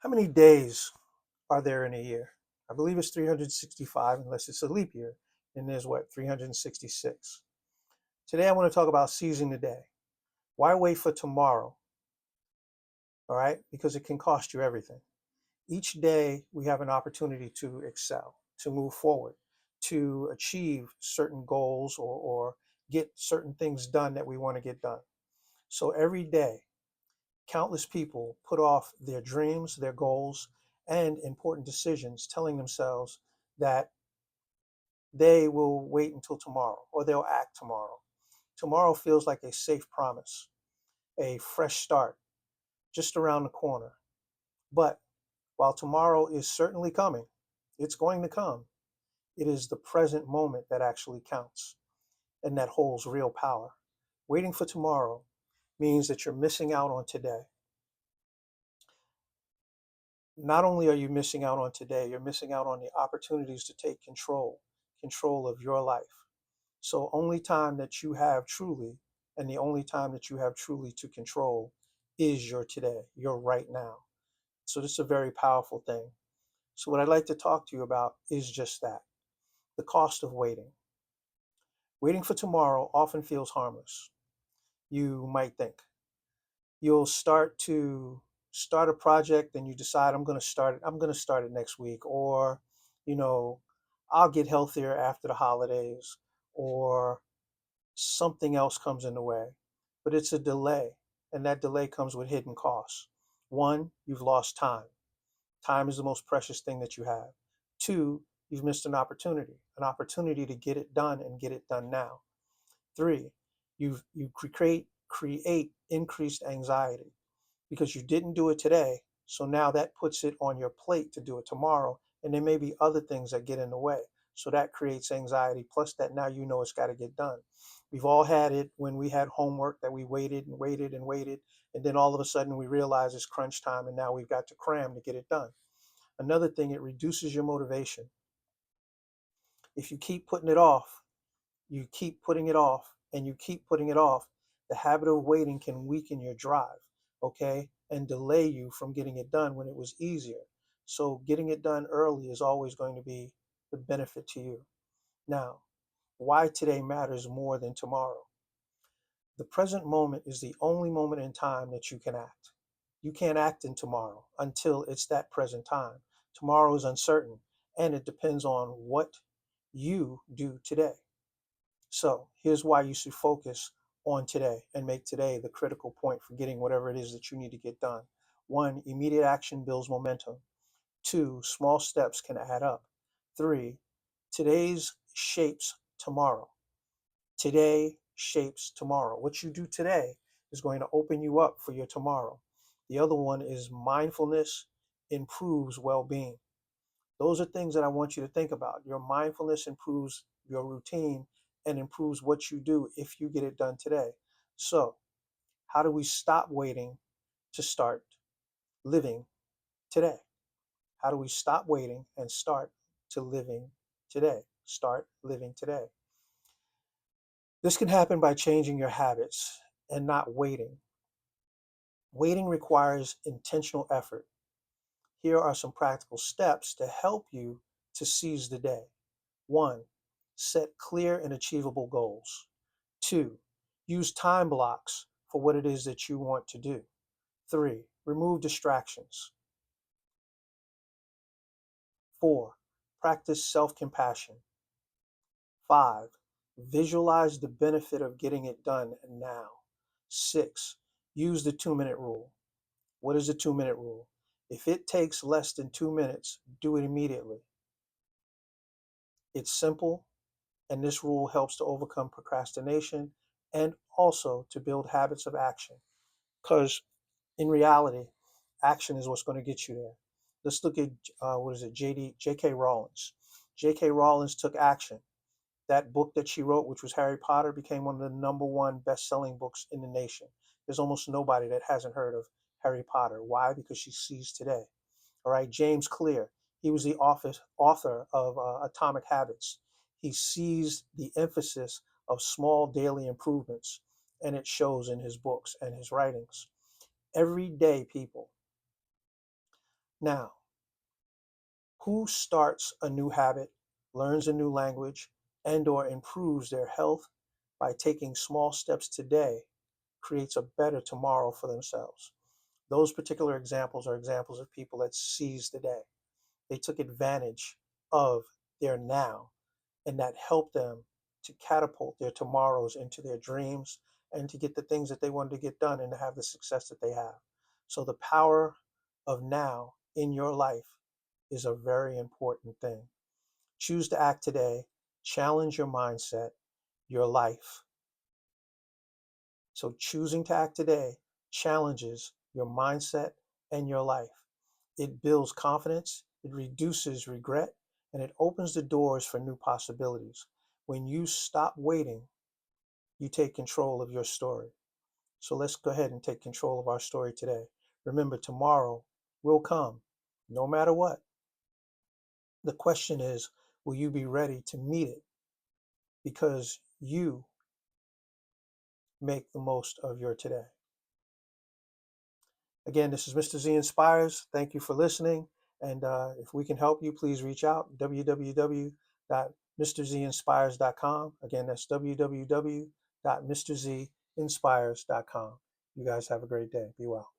How many days are there in a year? I believe it's 365 unless it's a leap year. And there's what, 366. Today I want to talk about seizing the day. Why wait for tomorrow? All right? Because it can cost you everything. Each day we have an opportunity to excel, to move forward, to achieve certain goals or get certain things done that we want to get done. So every day, countless people put off their dreams, their goals, and important decisions, telling themselves that they will wait until tomorrow or they'll act tomorrow. Tomorrow feels like a safe promise, a fresh start just around the corner. But while tomorrow is certainly coming, it's going to come. It is the present moment that actually counts and that holds real power. Waiting for tomorrow means that you're missing out on today. Not only are you missing out on today, you're missing out on the opportunities to take control of your life. So only time that you have truly, and the only time that you have truly to control is your today, your right now. So this is a very powerful thing. So what I'd like to talk to you about is just that, the cost of waiting. Waiting for tomorrow often feels harmless. You might think you'll start a project and you decide I'm going to start it next week, or you know I'll get healthier after the holidays, or something else comes in the way. But it's a delay, and that delay comes with hidden costs. One, you've lost time. Time is the most precious thing that you have. Two, you've missed an opportunity to get it done and get it done now. Three, you create increased anxiety because you didn't do it today. So now that puts it on your plate to do it tomorrow. And there may be other things that get in the way. So that creates anxiety. Plus, that now you know it's got to get done. We've all had it when we had homework that we waited and waited and waited. And then all of a sudden we realize it's crunch time and now we've got to cram to get it done. Another thing, it reduces your motivation. If you keep putting it off, you keep putting it off, and you keep putting it off, the habit of waiting can weaken your drive, okay, and delay you from getting it done when it was easier. So getting it done early is always going to be the benefit to you. Now, why today matters more than tomorrow. The present moment is the only moment in time that you can act. You can't act in tomorrow until it's that present time. Tomorrow is uncertain, and it depends on what you do today. So here's why you should focus on today and make today the critical point for getting whatever it is that you need to get done. One, immediate action builds momentum. Two, small steps can add up. Three, today's shapes tomorrow. Today shapes tomorrow. What you do today is going to open you up for your tomorrow. The other one is mindfulness improves well being. Those are things that I want you to think about. Your mindfulness improves your routine and improves what you do if you get it done today. So, how do we stop waiting to start living today? How do we stop waiting and start to living today? Start living today. This can happen by changing your habits and not waiting. Waiting requires intentional effort. Here are some practical steps to help you to seize the day. One, set clear and achievable goals. Two, use time blocks for what it is that you want to do. Three, remove distractions. Four, practice self compassion. Five, visualize the benefit of getting it done now. Six, use the 2 minute rule. What is the 2 minute rule? If it takes less than 2 minutes, do it immediately. It's simple, and this rule helps to overcome procrastination and also to build habits of action. Because in reality, action is what's going to get you there. Let's look at what is it, J.K. Rowling. J.K. Rowling took action. That book that she wrote, which was Harry Potter, became one of the number one best-selling books in the nation. There's almost nobody that hasn't heard of Harry Potter. Why? Because she sees today. All right, James Clear, he was the author of Atomic Habits. He sees the emphasis of small daily improvements, and it shows in his books and his writings. Every day, people, Now, who starts a new habit, learns a new language, and or improves their health by taking small steps today creates a better tomorrow for themselves? Those particular examples are examples of people that seized the day. They took advantage of their now, and that helped them to catapult their tomorrows into their dreams and to get the things that they wanted to get done and to have the success that they have. So, the power of now in your life is a very important thing. Choose to act today, challenge your mindset, your life. So, choosing to act today challenges your mindset and your life. It builds confidence, it reduces regret, and it opens the doors for new possibilities. When you stop waiting, you take control of your story. So let's go ahead and take control of our story today. Remember, tomorrow will come, no matter what. The question is, will you be ready to meet it? Because you make the most of your today. Again, this is Mr. Z Inspires. Thank you for listening. And if we can help you, please reach out. www.mrzinspires.com. Again, that's www.mrzinspires.com. You guys have a great day. Be well.